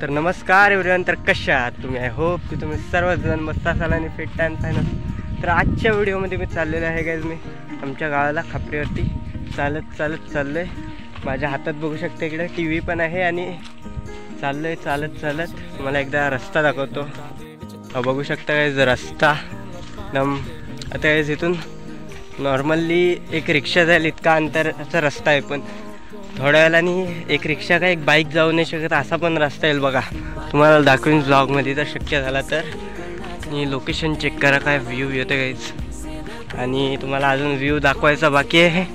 तर नमस्कार एव्हरीवन, तर कशा आहात तुम्ही? आय होप की तुम्ही सर्वजण मस्त असाल आणि फिट अँड फाईन. तर आजच्या व्हिडिओमध्ये मी चाललेलो आहे गाईज, मी आमच्या गावाला खापरीवरती चालत चाललो आहे. माझ्या हातात बघू शकता इकडे टी व्ही पण आहे आणि चाललो आहे चालत. मला एकदा रस्ता दाखवतो. बघू शकता गाईज रस्ता एकदम. आता गाईज इथून नॉर्मली एक रिक्षा जाईल इतका अंतराचा रस्ता आहे, पण थोड्या वेळाने एक रिक्षा का एक बाईक जाऊ नाही शकत असा पण रस्ता येईल बघा. तुम्हाला दाखवीन ब्लॉगमध्ये जर शक्य झाला तर. आणि लोकेशन चेक करा, काय व्ह्यू येतो गाईज. आणि तुम्हाला अजून व्ह्यू दाखवायचा बाकी आहे.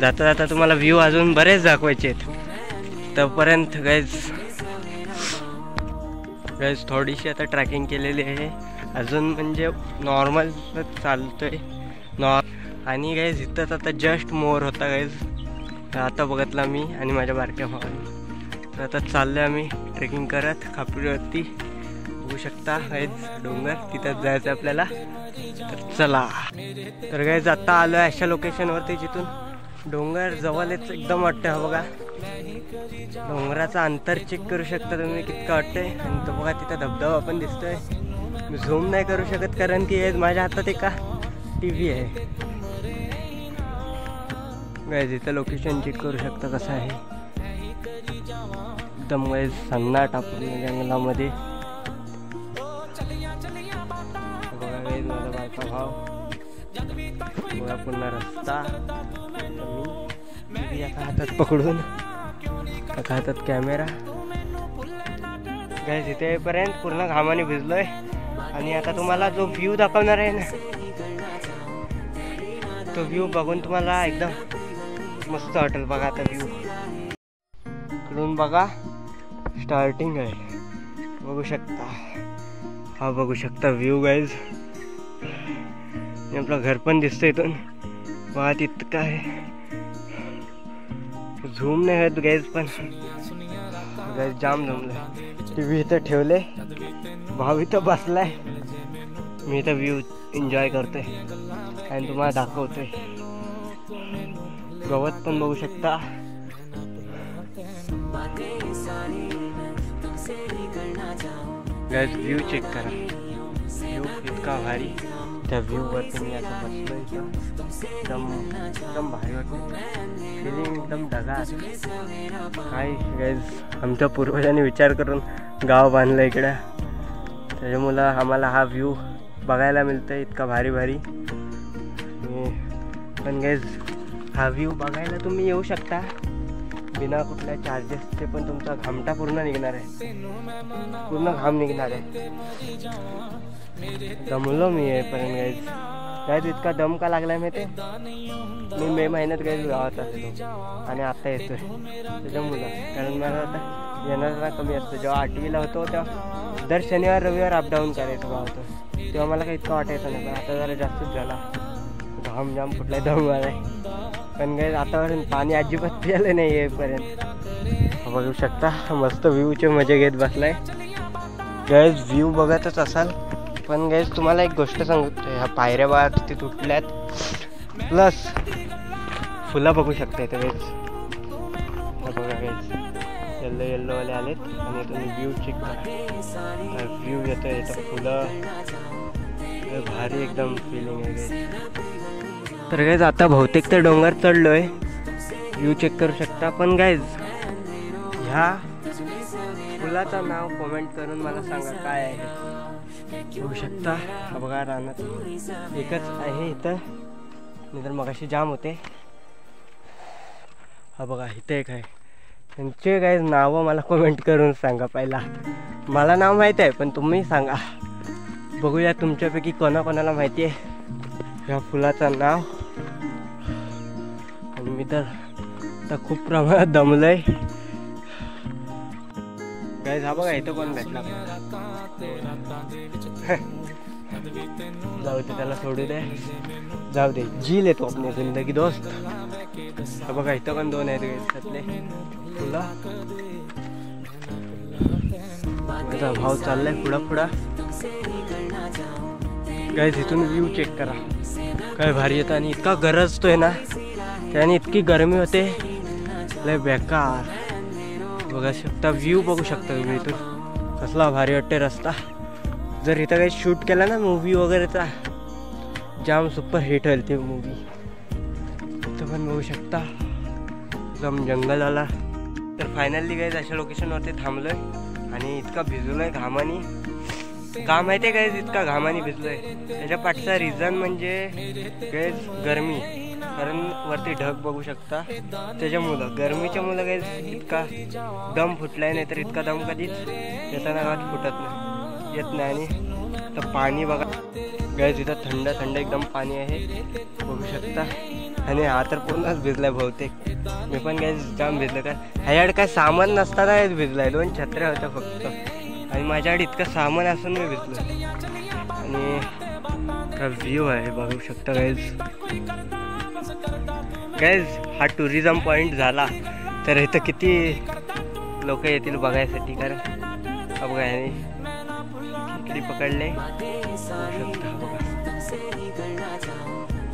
जाता जाता तुम्हाला व्ह्यू अजून बरेच दाखवायचे आहेत. तोपर्यंत गाईज थोडीशी आता ट्रॅकिंग केलेली आहे अजून, म्हणजे नॉर्मल चालतोय आणि गाईज इथंच आता जस्ट मोर होता गाईज. तर आता बघितला मी आणि माझ्या बारक्या भावाने. तर आता चाललो आम्ही ट्रेकिंग करत खापरीवरती. बघू शकता गाईज डोंगर, तिथंच जायचं आपल्याला. तर चला. तर गाईज आता आलो आहे अशा लोकेशनवरती जिथून डोंगर जवळच एकदम वाटतं. हा बघा डोंगराचा अंतर चेक करू शकता तुम्ही कितकं वाटतंय. आणि तो बघा तिथं धबधबा पण दिसतोय. मी झूम नाही करू शकत कारण की माझ्या हातात एका टी व्ही आहे गाईज. इथं लोकेशन चेक करू शकता कसं आहे. एकदम गाईज सन्नाट आपण जंगलामध्ये. बघा गाईज माझा बारका भाव, बघा पुन्हा रस्ता. मी एका हातात पकडून एका हातात कॅमेरा. गाईज इथे येईपर्यंत पूर्ण घामाने भिजलोय. आणि आता तुम्हाला जो व्ह्यू दाखवणार आहे ना, तो व्ह्यू बघून तुम्हाला एकदम मस्त वाटेल. बघा आता व्ह्यू इकडून बघा, स्टार्टिंग आहे बघू शकता. हा बघू शकता व्ह्यू गाईज. आपलं घर पण दिसतं इथून. बघा तितकं आहे, झूम नाही होत गाईज, पण गाईज जाम जमलंय. टी व्ही इथं ठेवले, भाऊ इथं बसलाय, मी इथं व्ह्यू एन्जॉय करतोय आणि तुम्हाला दाखवतोय. गवत पण बघू शकता. गाईज व्ह्यू चेक करा, व्ह्यू इतका भारी. त्या व्ह्यूवरती मी आता बसलो. एकदम भारी वाटतं, फिलिंग एकदम ढगात. काय गाईज आमच्या पूर्वजांनी विचार करून गाव बांधलं इकडं, त्याच्यामुळं आम्हाला हा व्ह्यू बघायला मिळतं इतका भारी. पण गाईज हा व्ह्यू बघायला तुम्ही येऊ शकता बिना कुठल्या चार्जेसचे, पण तुमचा घामटा पूर्ण निघणार आहे, पूर्ण घाम निघणार आहे. दमलो मी येईपर्यंत गाईज. इतका दम का लागलाय माहिती आहे? मी मे महिन्यात गाईज गावात आलेलो आणि आता येतोय त्याच्यामुळं. कारण मला आता येणारा कमी असतो. जेव्हा 8वीला होतो तेव्हा दर शनिवार रविवार अपडाऊन करायचं गावातून, तेव्हा मला काही इतकं वाटायचं नाही. पण आता जरा जास्तच झाला, घाम जाम कुठलाही दम आलाय. पण गाईज आतापर्यंत पाणी अजिबात पिलं नाही येईपर्यंत. बघू शकता मस्त व्ह्यूचे मजा घेत बसलाय गाईज. व्ह्यू बघतच असाल. पण गाईज तुम्हाला एक गोष्ट सांगतो, ह्या पायऱ्या बघा किती तुटल्यात, प्लस फुलं बघू शकता इथे गाईज. बघा गाईज येल्लोवाले आलेत. आणि तुम्ही व्ह्यू चेक करा, व्ह्यू येतो इथं, फुलं भारी एकदम फिलिंग आहे गाईज. तर गाईज आता बहुतेक तर डोंगर चढलोय, व्ह्यू चेक करू शकता. पण गाईज ह्या फुलाचं नाव कमेंट करून मला सांगा काय आहे. बघू शकता हा बघा रानात एकच आहे इथं, नाही तर मगाशी जाम होते. हा बघा इथं एक आहे. त्यांचे गाईज नावं मला कमेंट करून सांगा. पहिला मला नाव माहीत आहे, पण तुम्ही सांगा. बघूया तुमच्यापैकी कोणाकोणाला माहिती आहे ह्या फुलाचं नाव. आणि मी तर खूप प्रमाणात दमलोय गाईज. हा बघा इथं कोण भेटला, जाऊ दे त्याला, सोडू दे, जाऊ दे. झील येतो आपली जिंदगी दोस्त. हा बघा इथं पण 2 आहेत गाईज त्यातले फुलं. माझा भाव चाललाय पुढं गाईज. इथून व्ह्यू चेक करा, काय भारी येतं. आणि इतका गरजतोय ना, त्याने इतकी गरमी होते, लय बेकार. बघा शकता व्ह्यू बघू शकता तुम्ही इथून. कसला भारी वाटते रस्ता. जर इथं काही शूट केला ना मूवी वगैरेचा, जाम सुपर हिट होईल ते मूवी. इथं पण बघू शकता एकदम जंगल आला. तर फायनली गाईज अशा लोकेशनवरती थांबलोय आणि इतका भिजलोय घामानी. का माहिती आहे गाईज इतका घामानी भिजलोय त्याच्या पाठचा रिझन म्हणजे गाईज गरमी. कारण वरती ढग बघू शकता त्याच्यामुळं, गरमीच्या मुलं गाईज इतका दम फुटलाय. नाही तर इतका दम कधीच येताना गावात फुटत नाही, येत नाही. आणि तर पाणी बघा गाईज, इथं थंड थंड एकदम पाणी आहे बघू शकता. आणि हा तर पूर्णच भिजलाय बहुतेक. मी पण काय जाम भिजलं. काय ह्याच्याकडे काय सामान नसताना भिजलाय. 2 छत्र्या होत्या फक्त आणि माझ्याकडे इतकं सामान असून मी भिजलो. आणि व्ह्यू आहे बघू शकता गाईज. गाईज हा टुरिझम पॉईंट झाला तर इथं किती लोक येतील बघायसाठी. कारण बघा खेकडी पकडले शकता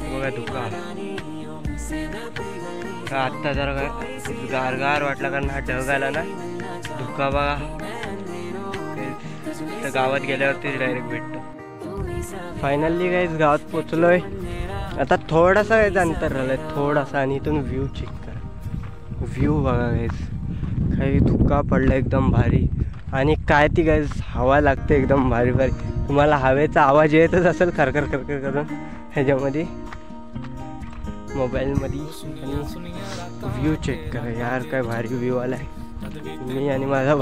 बघा धुका. आत्ता जरा गारगार वाटला कारण हा ढग आला ना. धुका बघा तर गावात गेल्यावरती डायरेक्ट भेटतो. फायनली गाईज गावात पोचलोय. आता थोडासा गाईज अंतर राहिलंय थोडासा. आणि इथून व्ह्यू चेक करा. व्ह्यू बघा गाईज, काही धुका पडला एकदम भारी. आणि काय ती गाईज हवा लागते एकदम भारी भारी. तुम्हाला हवेचा आवाज येतच असेल खरखर खरखर करून ह्याच्यामध्ये मोबाईलमध्ये. आणि व्ह्यू चेक करा यार, काय भारी व्ह्यू आला आहे. मी आणि माझा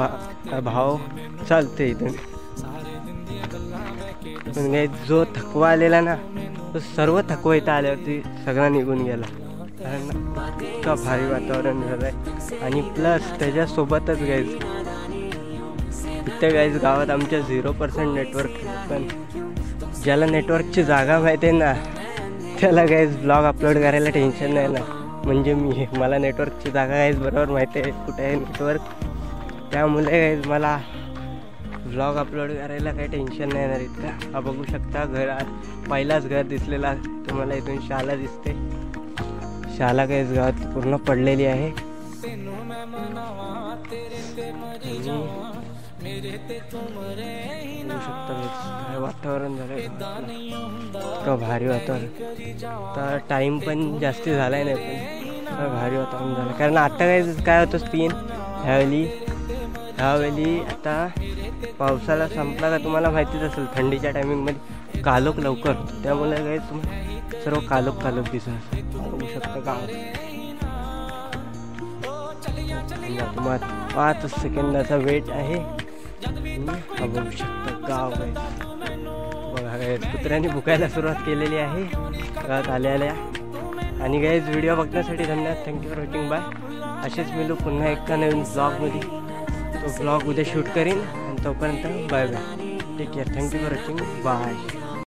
भाव चालते इथून. पण काही जो थकवा आलेला ना तो सर्व थकवा इथं आल्यावरती सगळा निघून गेला. कारण इतका भारी वातावरण झालं आहे. आणि प्लस त्याच्यासोबतच गाईज इथं गाईज गावात आमच्या 0% नेटवर्क. पण ज्याला नेटवर्कची जागा माहिती आहे ना त्याला गाईज ब्लॉग अपलोड करायला टेन्शन नाही ना. म्हणजे मला नेटवर्कची जागा गाईज बरोबर माहिती आहे कुठे आहे नेटवर्क. त्यामुळे गाईज मला ब्लॉग अपलोड करायला काही टेन्शन नाही येणार इतका. हा बघू शकता घर, पहिलाच घर दिसलेला तुम्हाला इथून शाला दिसते. शाला गाईज गावात पूर्ण पडलेली आहे. बघू शकता काय वातावरण झालं, इतकं भारी वातावरण. तर टाईम पण जास्त झालाय नाही पण भारी वातावरण झालं. कारण आता काय होतं सीन ह्यावेळी आता पावसाला संपला का तुम्हाला माहितीच असेल थंडीच्या टायमिंगमध्ये कालोख लवकर. त्यामुळे काय तुम्हाला सर्व कालोख दिसत बघू शकता गावात. 5 सेकंदाचा वेट आहे. हा बघू शकता गाव काय बघा काय कुत्र्याने भुकायला सुरुवात केलेली आहे गावात आल्या. आणि गाईज व्हिडिओ बघण्यासाठी धन्यवाद. Thank you for watching. बाय. असेच मिळू पुन्हा एका नवीन ब्लॉगमध्ये. तो ब्लॉग उद्या शूट करीन आणि तोपर्यंत bye bye. Take care. Thank you for watching. Bye.